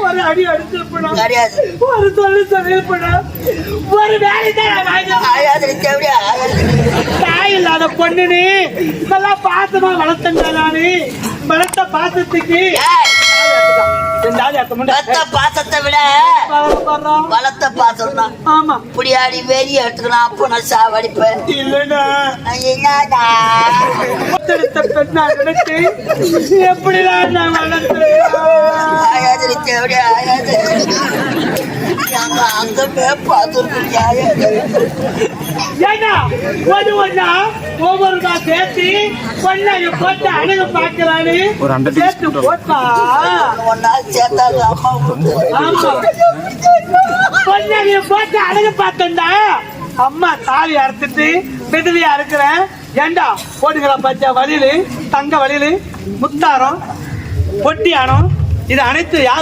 ஒரு அடி அடிச்சிருப்பா கிடையாது. ஒரு சொல்லு சொல்லிருப்பா ஒரு வேலை தான் தாய் இல்லாத பொண்ணு நீ நல்லா பாசமா வளர்த்தா நானு வளர்த்த பாசத்துக்கு பாசத்தை விட வளர்த்த பாசம் தான். ஆமா புடியாடி வெறி எடுத்துக்கலாம். அப்போ நான் சாவடிப்பேன். இல்லடா பெண்ணா நினைச்சு எப்படிதான் நான் வளர்த்துறேன் அங்கமே பார்த்து ஏன்னா ஒண்ணு ஒண்ணா ஒவ்வொரு தான் சேர்த்து பொண்ணாய போட்டு அணுக பார்க்கலான்னு சேர்த்து போட்டா ஒன்னா சேர்த்தாங்க அம்மா ஆமா பொண்ணாய போட்டு அணுக பார்த்தா அம்மா தாலி அறுத்துட்டு விதவியா இருக்கிறேன். ஏண்டா போட்டுக்கிற பச்சை வலியில தங்க வலியில முத்தாரம் பொட்டியானம் இது அனைத்து யாரு